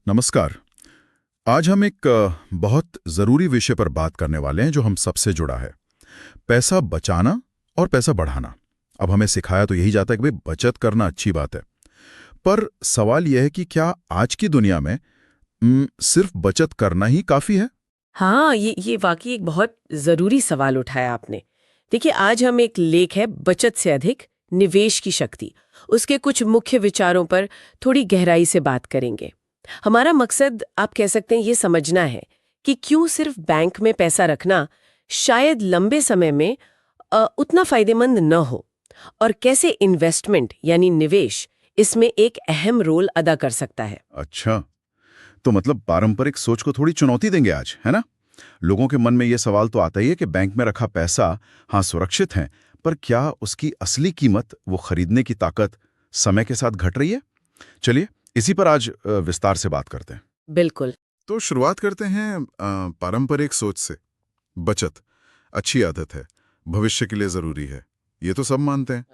नमस्कार। आज हम एक बहुत ज़रूरी विषय पर बात करने वाले हैं जो हम सबसे जुड़ा है। पैसा बचाना और पैसा बढ़ाना। अब हमें सिखाया तो यही जाता है कि भाई बचत करना अच्छी बात है, पर सवाल यह है कि क्या आज की दुनिया में सिर्फ बचत करना ही काफ़ी है? हाँ, ये वाकई एक बहुत जरूरी सवाल उठाया आपने। देखिए, आज हम एक लेख है बचत से अधिक निवेश की शक्ति, उसके कुछ मुख्य विचारों पर थोड़ी गहराई से बात करेंगे। हमारा मकसद आप कह सकते हैं ये समझना है कि क्यों सिर्फ बैंक में पैसा रखना शायद लंबे समय में उतना फायदेमंद न हो, और कैसे इन्वेस्टमेंट यानी निवेश इसमें एक अहम रोल अदा कर सकता है। अच्छा, तो मतलब पारंपरिक सोच को थोड़ी चुनौती देंगे आज, है ना? लोगों के मन में यह सवाल तो आता ही है कि बैंक में रखा पैसा हाँ सुरक्षित है, पर क्या उसकी असली कीमत, वो खरीदने की ताकत समय के साथ घट रही है? चलिए इसी पर आज विस्तार से बात करते हैं। बिल्कुल। तो शुरुआत करते हैं पारंपरिक सोच से। बचत अच्छी आदत है, भविष्य के लिए जरूरी है, ये तो सब मानते हैं।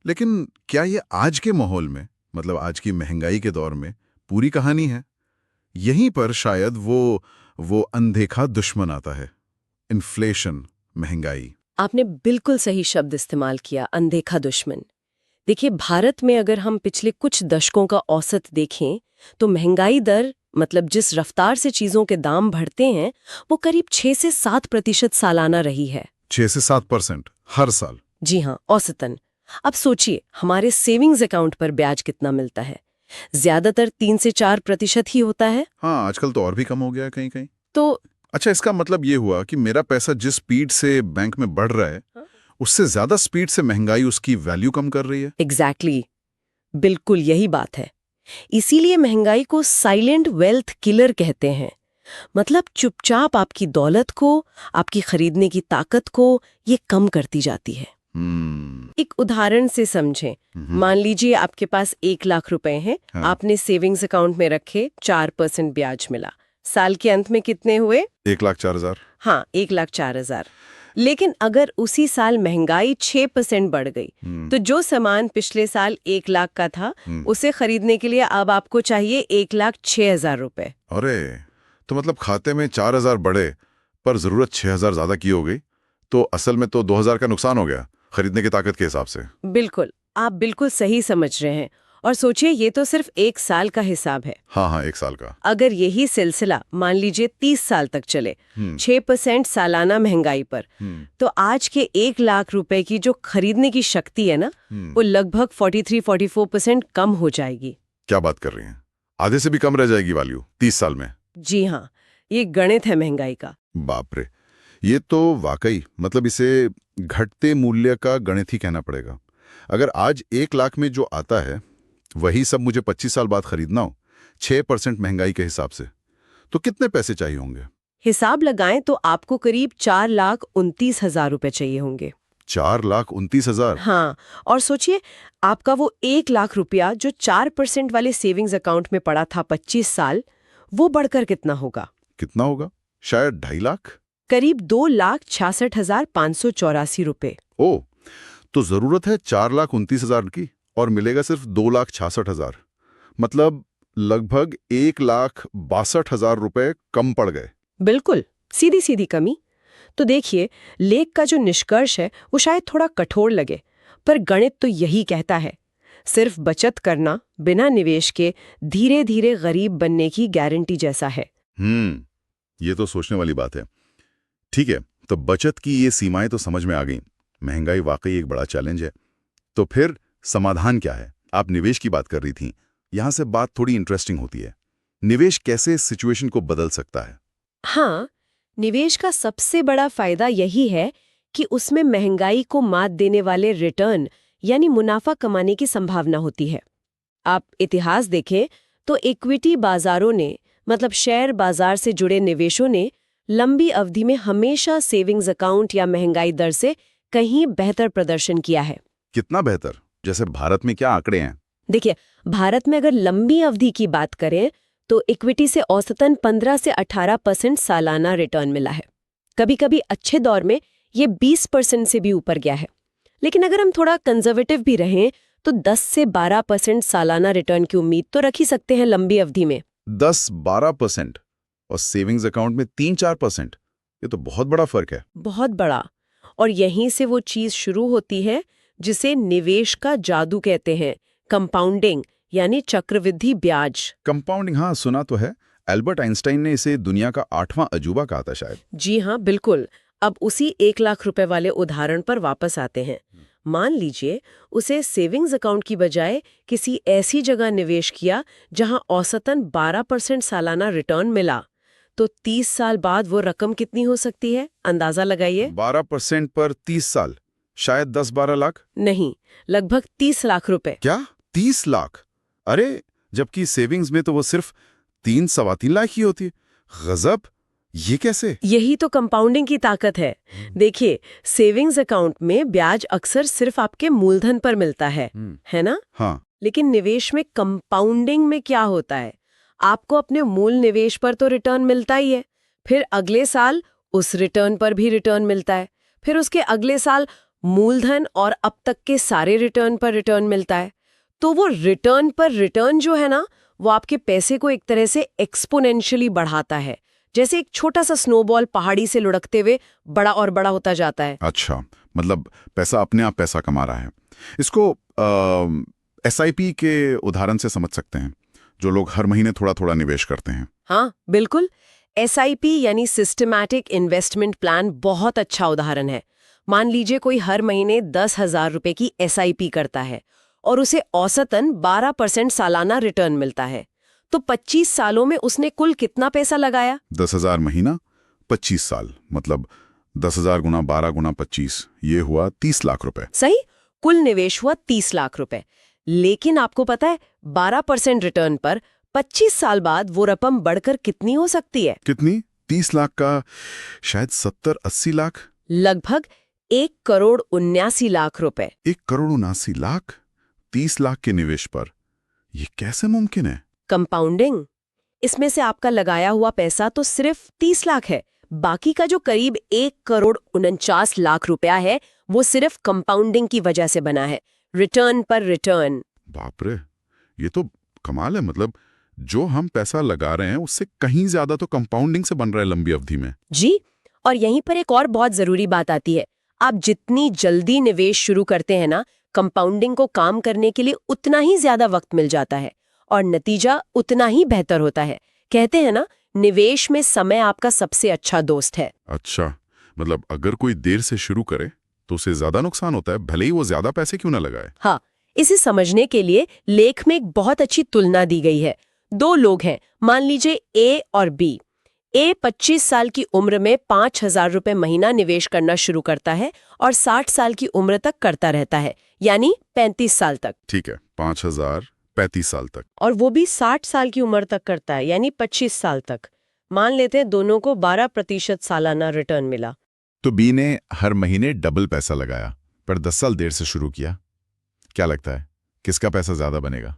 लेकिन क्या ये आज के माहौल में, मतलब आज की महंगाई के दौर में पूरी कहानी है? यहीं पर शायद वो अनदेखा दुश्मन आता है, इन्फ्लेशन, महंगाई। आपने बिल्कुल सही शब्द इस्तेमाल किया, अनदेखा दुश्मन। देखिए, भारत में अगर हम पिछले कुछ दशकों का औसत देखें तो महंगाई दर, मतलब जिस रफ्तार से चीजों के दाम बढ़ते हैं, वो करीब 6 से 7% सालाना रही है। 6 से 7% हर साल? जी हाँ, औसतन। अब सोचिए, हमारे सेविंग्स अकाउंट पर ब्याज कितना मिलता है? ज्यादातर 3 से 4% ही होता है। हाँ, आजकल तो और भी कम हो गया है कहीं कहीं। तो अच्छा, इसका मतलब ये हुआ कि मेरा पैसा जिस स्पीड से बैंक में बढ़ रहा है, उससे ज्यादा स्पीड से महंगाई उसकी वैल्यू कम कर रही है। एग्जैक्टली, बिल्कुल यही बात है। इसीलिए महंगाई को साइलेंट वेल्थ किलर कहते हैं। मतलब चुपचाप आपकी दौलत को, आपकी खरीदने की ताकत को ये कम करती जाती है। एक उदाहरण से समझें। मान लीजिए आपके पास 1 लाख रुपए हैं। हाँ। आपने सेविंग्स अकाउंट में रखे, 4% ब्याज मिला। साल के अंत में कितने हुए? 1,04,000। हाँ, 1,04,000। लेकिन अगर उसी साल महंगाई 6% बढ़ गई, तो जो सामान पिछले साल 1 लाख का था, उसे खरीदने के लिए अब आपको चाहिए 1,06,000 रुपए। अरे, तो मतलब खाते में 4,000 बढ़े पर जरूरत 6,000 ज्यादा की हो गई, तो असल में तो 2,000 का नुकसान हो गया खरीदने की ताकत के हिसाब से। बिल्कुल, आप बिल्कुल सही समझ रहे हैं। और सोचिए, ये तो सिर्फ 1 साल का हिसाब है। हाँ हाँ, 1 साल का। अगर यही सिलसिला मान लीजिए 30 साल तक चले, 6% सालाना महंगाई पर, तो आज के 1 लाख रुपए की जो खरीदने की शक्ति है ना, वो लगभग 43-44% कम हो जाएगी। क्या बात कर रही हैं? आधे से भी कम रह जाएगी वैल्यू 30 साल में? जी हाँ, ये गणित है महंगाई का। बाप रे, ये तो वाकई, मतलब इसे घटते मूल्य का गणित ही कहना पड़ेगा। अगर आज 1 लाख में जो आता है वही सब मुझे 25 साल बाद खरीदना हो 6% महंगाई के हिसाब से, तो कितने पैसे चाहिए होंगे? हिसाब लगाएं तो आपको करीब 4,29,000 रुपए चाहिए होंगे। 4,29,000? हाँ, और सोचिए, आपका वो 1 लाख रुपया जो 4% वाले सेविंग्स अकाउंट में पड़ा था 25 साल, वो बढ़कर कितना होगा? कितना होगा? शायद 2.5 लाख? करीब 2,66,584 रुपए। ओ, तो जरूरत है 4,29,000 की और मिलेगा सिर्फ 2,66,000। मतलब लगभग 1,62,000 रुपए कम पड़ गए। बिल्कुल, सीधी सीधी कमी। तो देखिए, लेख का जो निष्कर्ष है वो शायद थोड़ा कठोर लगे, पर गणित तो यही कहता है। सिर्फ बचत करना बिना निवेश के धीरे धीरे गरीब बनने की गारंटी जैसा है। ये तो सोचने वाली बात है। ठीक है, तो बचत की ये सीमाएं तो समझ में आ गई। महंगाई वाकई एक बड़ा चैलेंज है, तो फिर समाधान क्या है? आप निवेश की बात कर रही थी, यहां से बात थोड़ी इंटरेस्टिंग होती है। निवेश कैसे इस सिचुएशन को बदल सकता है? हाँ, निवेश का सबसे बड़ा फायदा यही है कि उसमें महंगाई को मात देने वाले रिटर्न यानी मुनाफा कमाने की संभावना होती है। आप इतिहास देखें तो इक्विटी बाजारों ने, मतलब शेयर बाजार से जुड़े निवेशों ने, लंबी अवधि में हमेशा सेविंग्स अकाउंट या महंगाई दर से कहीं बेहतर प्रदर्शन किया है। कितना बेहतर? जैसे भारत में क्या आंकड़े हैं? देखिए, भारत में अगर लंबी अवधि की बात करें तो इक्विटी से औसतन 15 से 18% सालाना रिटर्न मिला है। कभी कभी अच्छे दौर में ये 20% से भी ऊपर गया है। लेकिन अगर हम थोड़ा कंजर्वेटिव भी रहें तो 10 से 12% सालाना रिटर्न की उम्मीद तो रख ही सकते हैं लंबी अवधि में। 10-12% और सेविंग्स अकाउंट में 3-4%। ये तो बहुत बड़ा फर्क है। बहुत बड़ा। और यहीं से वो चीज शुरू होती है जिसे निवेश का जादू कहते हैं, कंपाउंडिंग यानी चक्रवृद्धि ब्याज। कंपाउंडिंग, हाँ सुना तो है। एल्बर्ट आइंस्टाइन ने इसे दुनिया का 8वां अजूबा कहा था शायद। जी हाँ, बिल्कुल। अब उसी 1 लाख रुपए वाले उदाहरण पर वापस आते हैं। मान लीजिए उसे सेविंग्स अकाउंट की बजाय किसी ऐसी जगह निवेश किया जहां औसतन 12% सालाना रिटर्न मिला, तो 30 साल बाद वो रकम कितनी हो सकती है, अंदाजा लगाइए। 12% पर 30 साल, शायद 10-12 लाख। नहीं, लगभग 30 लाख रुपए। क्या 30 लाख? अरे, जबकि सेविंग्स में तो वो सिर्फ 3-3.25 लाख ही होती है। गजब, ये कैसे? यही तो कंपाउंडिंग की ताकत है। देखिए, सेविंग्स अकाउंट में ब्याज अक्सर सिर्फ आपके मूलधन पर मिलता है ना? हाँ। लेकिन निवेश में कंपाउंडिंग में क्या होता है, आपको अपने मूल निवेश पर तो रिटर्न मिलता ही है, फिर अगले साल उस रिटर्न पर भी रिटर्न मिलता है, फिर उसके अगले साल मूलधन और अब तक के सारे रिटर्न पर रिटर्न मिलता है। तो वो रिटर्न पर रिटर्न जो है ना, वो आपके पैसे को एक तरह से एक्सपोनेंशियली बढ़ाता है, जैसे एक छोटा सा स्नोबॉल पहाड़ी से लुढ़कते हुए बड़ा और बड़ा होता जाता है। अच्छा, मतलब पैसा अपने आप पैसा कमा रहा है। इसको SIP के उदाहरण से समझ सकते हैं, जो लोग हर महीने थोड़ा थोड़ा निवेश करते हैं। हाँ, बिल्कुल। SIP यानी सिस्टमैटिक इन्वेस्टमेंट प्लान बहुत अच्छा उदाहरण है। मान लीजिए कोई हर महीने 10,000 रुपए की SIP करता है और उसे औसतन 12% सालाना रिटर्न मिलता है। तो 25 सालों में उसने कुल कितना पैसा लगाया? 10,000 महीना, 25 साल, मतलब 10,000 गुना 12 गुना 25, ये हुआ 30 लाख रुपए। सही, कुल निवेश हुआ 30 लाख रुपए। लेकिन आपको पता है, 12% रिटर्न पर 25 साल बाद वो रकम बढ़कर कितनी हो सकती है? कितनी? 30 लाख का शायद 70-80 लाख। लगभग 1,79,00,000 रुपए। 1,79,00,000 30 लाख के निवेश पर, ये कैसे मुमकिन है? कंपाउंडिंग। इसमें से आपका लगाया हुआ पैसा तो सिर्फ 30 लाख है, बाकी का जो करीब 1,49,00,000 रुपया है, वो सिर्फ कंपाउंडिंग की वजह से बना है, रिटर्न पर रिटर्न। बाप रे, ये तो कमाल है। मतलब जो हम पैसा लगा रहे हैं उससे कहीं ज्यादा तो कंपाउंडिंग से बन रहा है लंबी अवधि में। जी, और यहीं पर एक और बहुत जरूरी बात आती है। आप जितनी जल्दी निवेश शुरू करते हैं ना, कंपाउंडिंग को काम करने के लिए उतना ही ज्यादा वक्त मिल जाता है और नतीजा उतना ही बेहतर होता है। कहते हैं ना, निवेश में समय आपका सबसे अच्छा दोस्त है। अच्छा, मतलब अगर कोई देर से शुरू करे तो उसे ज्यादा नुकसान होता है, भले ही वो ज्यादा पैसे क्यों ना लगाए। हाँ, इसे समझने के लिए लेख में एक बहुत अच्छी तुलना दी गई है। 2 लोग हैं, मान लीजिए A और B। A 25 साल की उम्र में 5,000 रुपए महीना निवेश करना शुरू करता है और 60 साल की उम्र तक करता रहता है, यानी 35 साल तक। ठीक है, 5,000 35 साल तक। और वो भी 60 साल की उम्र तक करता है, यानी 25 साल तक। मान लेते हैं दोनों को 12% सालाना रिटर्न मिला। तो बी ने हर महीने डबल पैसा लगाया, पर 10 साल देर से शुरू किया। क्या लगता है किसका पैसा ज्यादा बनेगा?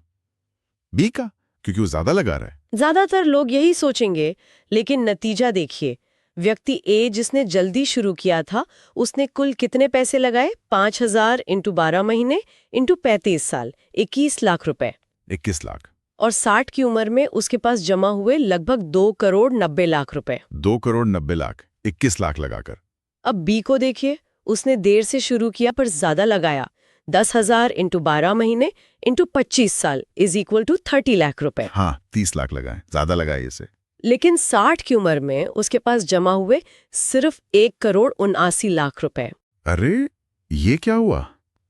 बी का, क्योंकि वो ज्यादा लगा रहा है। ज्यादातर लोग यही सोचेंगे, लेकिन नतीजा देखिए। व्यक्ति A जिसने जल्दी शुरू किया था, उसने कुल कितने पैसे लगाए? 5,000 × 12 महीने × 35 साल, 21 लाख रुपए। 21 लाख। और 60 की उम्र में उसके पास जमा हुए लगभग 2,90,00,000 रुपए। 2,90,00,000, 21 लाख लगाकर। अब B को देखिए, उसने देर से शुरू किया पर ज्यादा लगाया। 10,000 × 12 महीने × 25 साल = 30 लाख रुपए। हाँ, 30 लाख लगाए, ज्यादा लगाए इसे। लेकिन 60 की उम्र में उसके पास जमा हुए सिर्फ 1,79,00,000 रुपए। अरे, ये क्या हुआ?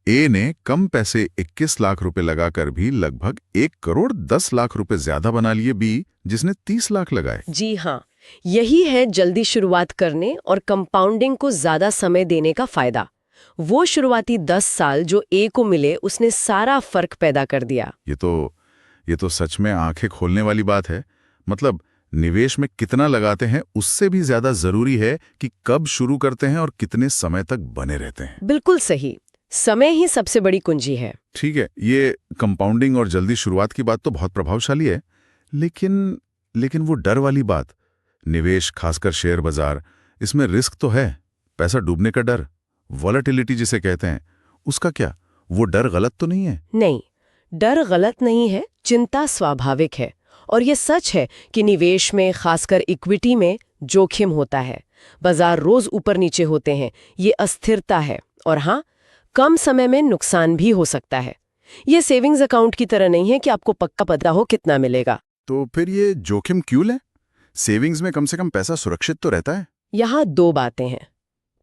ए ने कम पैसे 21 लाख रुपए लगाकर भी लगभग 1,10,00,000 रुपए ज्यादा बना लिए बी, जिसने 30 लाख लगाए। जी हाँ, यही है जल्दी शुरुआत करने और कंपाउंडिंग को ज्यादा समय देने का फायदा। वो शुरुआती 10 साल जो ए को मिले, उसने सारा फर्क पैदा कर दिया। ये तो सच में आंखें खोलने वाली बात है। मतलब निवेश में कितना लगाते हैं उससे भी ज्यादा जरूरी है कि कब शुरू करते हैं और कितने समय तक बने रहते हैं। बिल्कुल सही, समय ही सबसे बड़ी कुंजी है। ठीक है, ये कंपाउंडिंग और जल्दी शुरुआत की बात तो बहुत प्रभावशाली है, लेकिन वो डर वाली बात, निवेश खासकर शेयर बाजार, इसमें रिस्क तो है, पैसा डूबने का डर, वॉलेटिलिटी जिसे कहते हैं, उसका क्या? वो डर गलत तो नहीं है? नहीं, डर गलत नहीं है, चिंता स्वाभाविक है। और ये सच है कि निवेश में, खासकर इक्विटी में, जोखिम होता है। बाजार रोज ऊपर नीचे होते हैं, ये अस्थिरता है, और हाँ, कम समय में नुकसान भी हो सकता है। ये सेविंग्स अकाउंट की तरह नहीं है कि आपको पक्का पता हो कितना मिलेगा। तो फिर ये जोखिम क्यों लें? सेविंग्स में कम से कम पैसा सुरक्षित तो रहता है। यहाँ दो बातें हैं।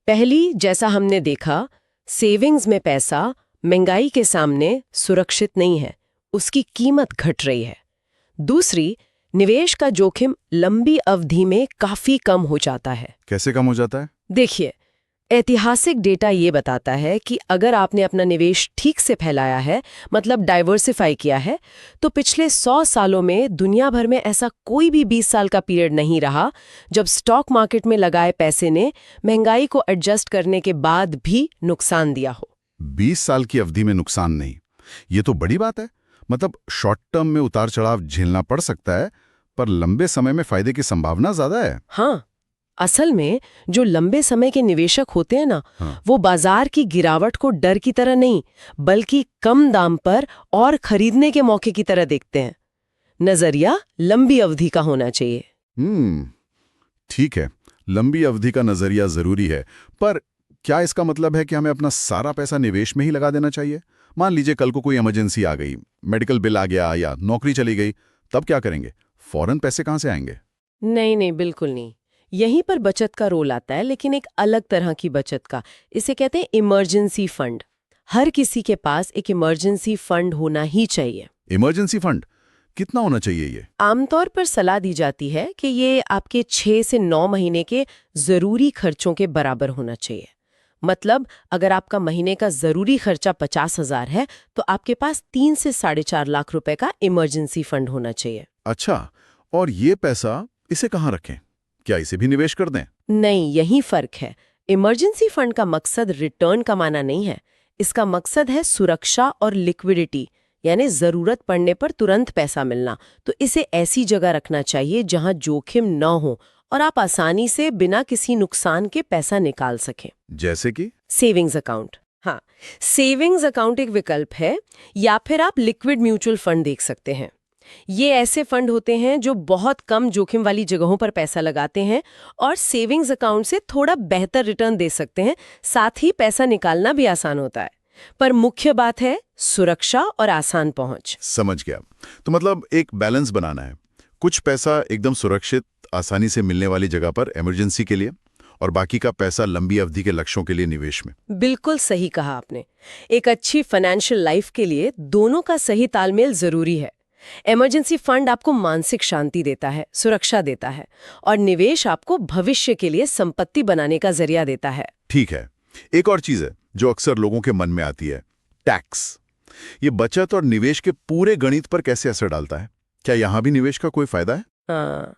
पहली, जैसा हमने देखा, सेविंग्स में पैसा महंगाई के सामने सुरक्षित नहीं है, उसकी कीमत घट रही है। दूसरी, निवेश का जोखिम लंबी अवधि में काफी कम हो जाता है। कैसे कम हो जाता है? देखिए, ऐतिहासिक डेटा ये बताता है कि अगर आपने अपना निवेश ठीक से फैलाया है, मतलब डाइवर्सिफाई किया है, तो पिछले 100 सालों में दुनिया भर में ऐसा कोई भी 20 साल का पीरियड नहीं रहा जब स्टॉक मार्केट में लगाए पैसे ने महंगाई को एडजस्ट करने के बाद भी नुकसान दिया हो। 20 साल की अवधि में नुकसान नहीं, ये तो बड़ी बात है। मतलब शॉर्ट टर्म में उतार चढ़ाव झेलना पड़ सकता है, पर लंबे समय में फायदे की संभावना ज्यादा है। हाँ, असल में जो लंबे समय के निवेशक होते हैं ना, हाँ। वो बाजार की गिरावट को डर की तरह नहीं, बल्कि कम दाम पर और खरीदने के मौके की तरह देखते हैं। नजरिया लंबी अवधि का होना चाहिए। ठीक है, लंबी अवधि का नजरिया जरूरी है, पर क्या इसका मतलब है कि हमें अपना सारा पैसा निवेश में ही लगा देना चाहिए? मान लीजिए कल को कोई इमरजेंसी आ गई, मेडिकल बिल आ गया या नौकरी चली गई, तब क्या करेंगे? फौरन पैसे कहाँ से आएंगे? नहीं, बिल्कुल नहीं। यहीं पर बचत का रोल आता है, लेकिन एक अलग तरह की बचत का। इसे कहते हैं इमरजेंसी फंड। हर किसी के पास एक इमरजेंसी फंड होना ही चाहिए। इमरजेंसी फंड कितना होना चाहिए ये? आमतौर पर सलाह दी जाती है कि ये आपके 6 से 9 महीने के जरूरी खर्चों के बराबर होना चाहिए। मतलब अगर आपका महीने का जरूरी खर्चा 50,000 है, तो आपके पास 3 से 4.5 लाख रुपए का इमरजेंसी फंड होना चाहिए। अच्छा, और ये पैसा इसे कहाँ रखें? क्या इसे भी निवेश कर दें? नहीं, यही फर्क है। इमरजेंसी फंड का मकसद रिटर्न कमाना नहीं है। इसका मकसद है सुरक्षा और लिक्विडिटी, यानी जरूरत पड़ने पर तुरंत पैसा मिलना। तो इसे ऐसी जगह रखना चाहिए जहां जोखिम न हो और आप आसानी से बिना किसी नुकसान के पैसा निकाल सकें। जैसे कि सेविंग्स अकाउंट। हाँ, सेविंग्स अकाउंट एक विकल्प है, या फिर आप लिक्विड म्यूचुअल फंड देख सकते हैं। ये ऐसे फंड होते हैं जो बहुत कम जोखिम वाली जगहों पर पैसा लगाते हैं और सेविंग्स अकाउंट से थोड़ा बेहतर रिटर्न दे सकते हैं। साथ ही पैसा निकालना भी आसान होता है, पर मुख्य बात है सुरक्षा और आसान पहुंच। समझ गया। तो मतलब एक बैलेंस बनाना है, कुछ पैसा एकदम सुरक्षित, आसानी से मिलने वाली जगह पर इमरजेंसी के लिए, और बाकी का पैसा लंबी अवधि के लक्ष्यों के लिए निवेश में। बिल्कुल सही कहा आपने। एक अच्छी फाइनेंशियल लाइफ के लिए दोनों का सही तालमेल जरूरी है। इमरजेंसी फंड आपको मानसिक शांति देता है, सुरक्षा देता है, और निवेश आपको भविष्य के लिए संपत्ति बनाने का जरिया देता है। ठीक है, एक और चीज है जो अक्सर लोगों के मन में आती है, टैक्स। ये बचत और निवेश के पूरे गणित पर कैसे असर डालता है? क्या यहां भी निवेश का कोई फायदा है? हाँ,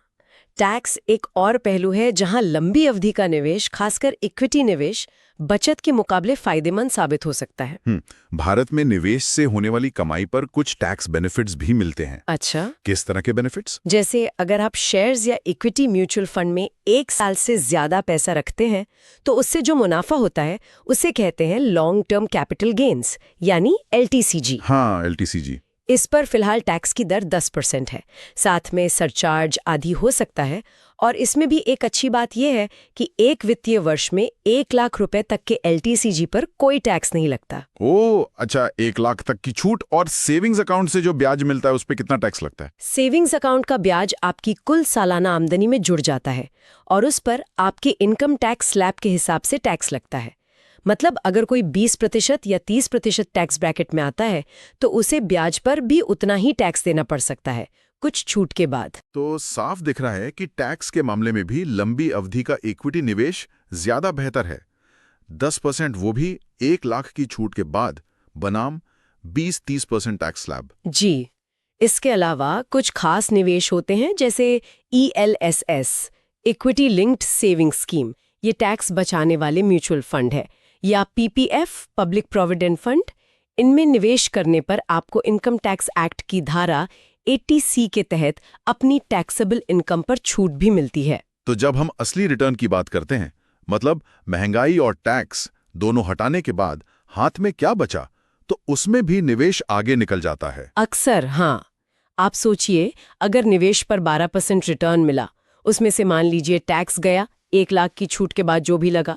टैक्स एक और पहलू है जहां लंबी अवधि का निवेश, खासकर इक्विटी निवेश, बचत के मुकाबले फायदेमंद साबित हो सकता है। भारत में निवेश से होने वाली कमाई पर कुछ टैक्स बेनिफिट्स भी मिलते हैं। अच्छा, किस तरह के बेनिफिट्स? जैसे अगर आप शेयर्स या इक्विटी म्यूचुअल फंड में 1 साल से ज्यादा पैसा रखते हैं, तो उससे जो मुनाफा होता है उसे कहते हैं लॉन्ग टर्म कैपिटल गेन्स, यानी LTCG। हाँ, LTCG। इस पर फिलहाल टैक्स की दर 10% है। साथ में सरचार्ज आदि हो सकता है। और इसमें भी एक अच्छी बात यह है कि एक वित्तीय वर्ष में 1 लाख रुपए तक के LTCG पर कोई टैक्स नहीं लगता। ओह, अच्छा, 1 लाख तक की छूट। और सेविंग्स अकाउंट से जो ब्याज मिलता है उस पर कितना टैक्स लगता है? सेविंग्स अकाउंट का ब्याज आपकी कुल सालाना आमदनी में जुड़ जाता है और उस पर आपके इनकम टैक्स स्लैब के हिसाब से टैक्स लगता है। मतलब अगर कोई 20% या 30% टैक्स ब्रैकेट में आता है, तो उसे ब्याज पर भी उतना ही टैक्स देना पड़ सकता है, कुछ छूट के बाद। तो साफ दिख रहा है कि टैक्स के मामले में भी लंबी अवधि का इक्विटी निवेश ज्यादा बेहतर है। 10%, वो भी 1 लाख की छूट के बाद, बनाम 20-30% टैक्स स्लैब। जी, इसके अलावा कुछ खास निवेश होते हैं, जैसे ELSS, equity linked saving scheme. ये टैक्स बचाने वाले म्यूचुअल फंड है, या PPF, पब्लिक प्रोविडेंट फंड। इनमें निवेश करने पर आपको इनकम टैक्स एक्ट की धारा 80C के तहत अपनी टैक्सेबल इनकम पर छूट भी मिलती है। तो जब हम असली रिटर्न की बात करते हैं, मतलब महंगाई और टैक्स दोनों हटाने के बाद हाथ में क्या बचा, तो उसमें भी निवेश आगे निकल जाता है। अक्सर हाँ, आप सोचिए, अगर निवेश पर 12% रिटर्न मिला, उसमें से मान लीजिए टैक्स गया, 1 लाख की छूट के बाद जो भी लगा,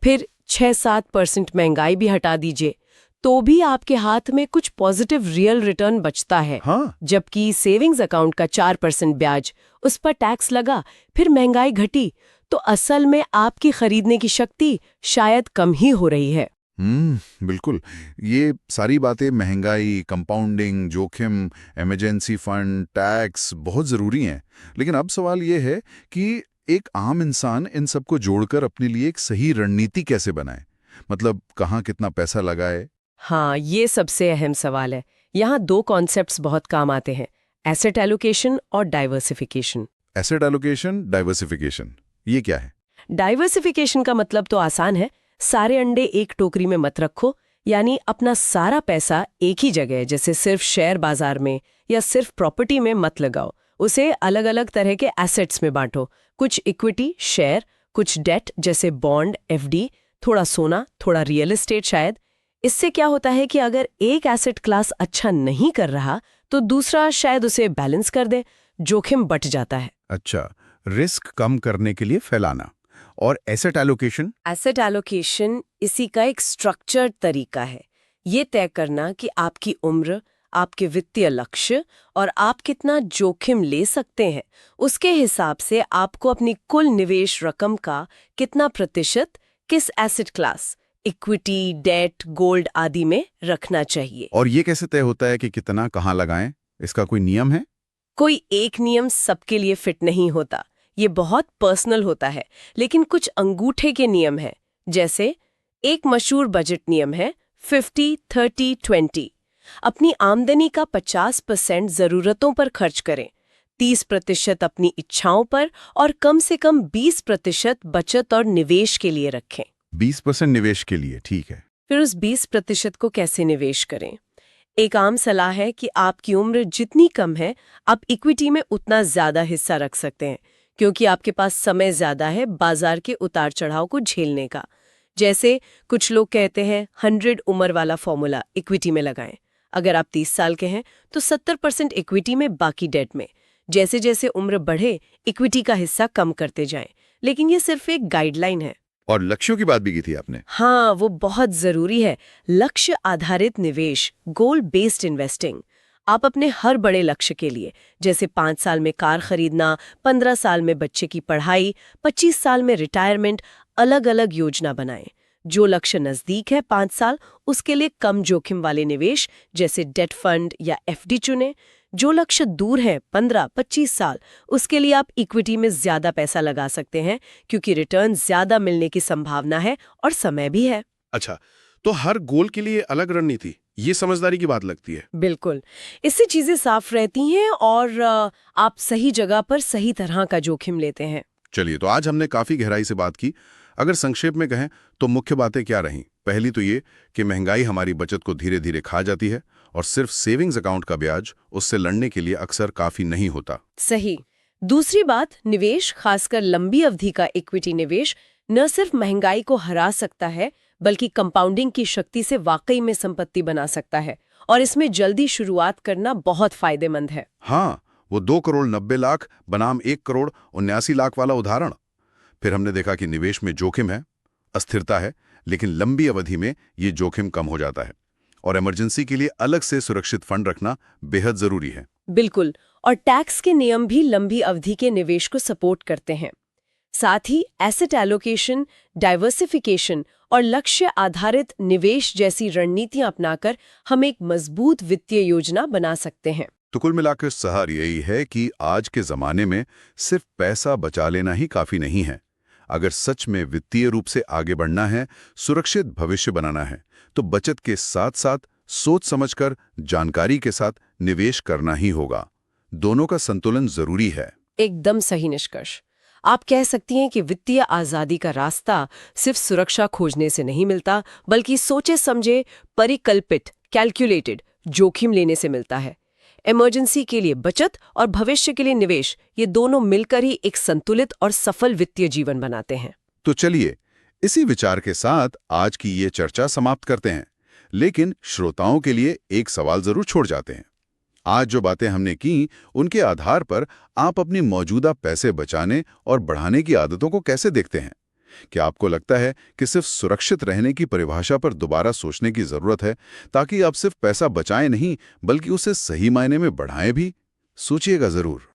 फिर 6-7% महंगाई भी हटा दीजिए, तो भी आपके हाथ में कुछ पॉजिटिव रियल रिटर्न बचता है। हाँ, जबकि सेविंग्स अकाउंट का 4% ब्याज, उस पर टैक्स लगा, फिर महंगाई घटी, तो असल में आपकी खरीदने की शक्ति शायद कम ही हो रही है। बिल्कुल। ये सारी बातें, महंगाई, कंपाउंडिंग, जोखिम, इमरजेंसी फंड, टैक्स, बहुत ज़रूरी हैं। लेकिन अब सवाल ये है कि एक आम इंसान इन सबको जोड़कर अपने लिए एक सही रणनीति कैसे बनाए? मतलब कहाँ कितना पैसा लगाए? हाँ, ये सबसे अहम सवाल है। यहाँ 2 कॉन्सेप्ट्स बहुत काम आते हैं, एसेट एलोकेशन और डाइवर्सिफिकेशन। एसेट एलोकेशन, डाइवर्सिफिकेशन, ये क्या है? डाइवर्सिफिकेशन का मतलब तो आसान है, सारे अंडे एक टोकरी में मत रखो, यानी अपना सारा पैसा एक ही जगह, जैसे सिर्फ शेयर बाजार में या सिर्फ प्रॉपर्टी में मत लगाओ। उसे अलग अलग तरह के एसेट्स में बांटो, कुछ इक्विटी शेयर, कुछ डेट जैसे बॉन्ड, एफडी, थोड़ा सोना, थोड़ा रियल एस्टेट शायद। इससे क्या होता है कि अगर एक एसेट क्लास अच्छा नहीं कर रहा तो दूसरा शायद उसे बैलेंस कर दे, जोखिम बट जाता है। अच्छा, रिस्क कम करने के लिए फैलाना। और एसेट एलोकेशन? एसेट एलोकेशन इसी का एक स्ट्रक्चर्ड तरीका है। ये तय करना कि आपकी उम्र, आपके वित्तीय लक्ष्य और आप कितना जोखिम ले सकते हैं, उसके हिसाब से आपको अपनी कुल निवेश रकम का कितना प्रतिशत किस asset class, equity, debt, gold आदि में रखना चाहिए। और ये कैसे तय होता है कि कितना कहाँ लगाएं? इसका कोई नियम है? कोई एक नियम सबके लिए फिट नहीं होता, ये बहुत पर्सनल होता है, लेकिन कुछ अंगूठे के नियम हैं। जैसे एक मशहूर बजट नियम है 50-30-20। अपनी आमदनी का 50% जरूरतों पर खर्च करें, 30% अपनी इच्छाओं पर और कम से कम 20% बचत और निवेश के लिए रखें। 20% निवेश के लिए, ठीक है। फिर उस 20% को कैसे निवेश करें? एक आम सलाह है कि आपकी उम्र जितनी कम है, आप इक्विटी में उतना ज्यादा हिस्सा रख सकते हैं, क्योंकि आपके पास समय ज्यादा है बाजार के उतार चढ़ाव को झेलने का। जैसे कुछ लोग कहते हैं 100 उम्र वाला फॉर्मूला इक्विटी में लगाएं। अगर आप 30 साल के हैं तो 70% इक्विटी में, बाकी डेट में। जैसे जैसे उम्र बढ़े, इक्विटी का हिस्सा कम करते जाएं। लेकिन ये सिर्फ एक गाइडलाइन है। और लक्ष्यों की बात भी की थी आपने। हाँ, वो बहुत जरूरी है। लक्ष्य आधारित निवेश, गोल बेस्ड इन्वेस्टिंग। आप अपने हर बड़े लक्ष्य के लिए, जैसे 5 साल में कार खरीदना, 15 साल में बच्चे की पढ़ाई, 25 साल में रिटायरमेंट, अलग अलग योजना बनाएं। जो लक्ष्य नजदीक है 5 साल, उसके लिए कम जोखिम वाले निवेश जैसे डेट फंड या एफडी चुनें। जो लक्ष्य दूर है 15-25 साल, उसके लिए आप इक्विटी में ज्यादा पैसा लगा सकते हैं, क्योंकि रिटर्न ज्यादा मिलने की संभावना है और समय भी है। अच्छा, तो हर गोल के लिए अलग रणनीति, ये समझदारी की बात लगती है। बिल्कुल, इससे चीजें साफ रहती हैं और आप सही जगह पर सही तरह का जोखिम लेते हैं। चलिए, तो आज हमने काफी गहराई से बात की। अगर संक्षेप में कहें तो मुख्य बातें क्या रहीं? पहली तो ये कि महंगाई हमारी बचत को धीरे धीरे खा जाती है और सिर्फ सेविंग्स अकाउंट का ब्याज उससे लड़ने के लिए अक्सर काफी नहीं होता। सही। दूसरी बात, निवेश, खासकर लंबी अवधि का इक्विटी निवेश, न सिर्फ महंगाई को हरा सकता है, बल्कि कंपाउंडिंग की शक्ति से वाकई में संपत्ति बना सकता है। और इसमें जल्दी शुरुआत करना बहुत फायदेमंद है। हाँ, वो 2 करोड़ 90 लाख बनाम 1 करोड़ 79 लाख वाला उदाहरण। फिर हमने देखा कि निवेश में जोखिम है, अस्थिरता है, लेकिन लंबी अवधि में ये जोखिम कम हो जाता है। और इमरजेंसी के लिए अलग से सुरक्षित फंड रखना बेहद जरूरी है। बिल्कुल, और टैक्स के नियम भी लंबी अवधि के निवेश को सपोर्ट करते हैं। साथ ही एसेट एलोकेशन, डाइवर्सिफिकेशन और लक्ष्य आधारित निवेश जैसी रणनीतियां अपनाकर हम एक मजबूत वित्तीय योजना बना सकते हैं। तो कुल मिलाकर सहार यही है कि आज के जमाने में सिर्फ पैसा बचा लेना ही काफी नहीं है। अगर सच में वित्तीय रूप से आगे बढ़ना है, सुरक्षित भविष्य बनाना है, तो बचत के साथ साथ सोच समझकर, जानकारी के साथ निवेश करना ही होगा। दोनों का संतुलन जरूरी है। एकदम सही निष्कर्ष। आप कह सकती हैं कि वित्तीय आजादी का रास्ता सिर्फ सुरक्षा खोजने से नहीं मिलता, बल्कि सोचे समझे, परिकल्पित, कैलकुलेटेड जोखिम लेने से मिलता है। इमरजेंसी के लिए बचत और भविष्य के लिए निवेश, ये दोनों मिलकर ही एक संतुलित और सफल वित्तीय जीवन बनाते हैं। तो चलिए, इसी विचार के साथ आज की ये चर्चा समाप्त करते हैं, लेकिन श्रोताओं के लिए एक सवाल जरूर छोड़ जाते हैं। आज जो बातें हमने की, उनके आधार पर आप अपनी मौजूदा पैसे बचाने और बढ़ाने की आदतों को कैसे देखते हैं? क्या आपको लगता है कि सिर्फ सुरक्षित रहने की परिभाषा पर दोबारा सोचने की जरूरत है, ताकि आप सिर्फ पैसा बचाएं नहीं, बल्कि उसे सही मायने में बढ़ाएं भी? सोचिएगा जरूर।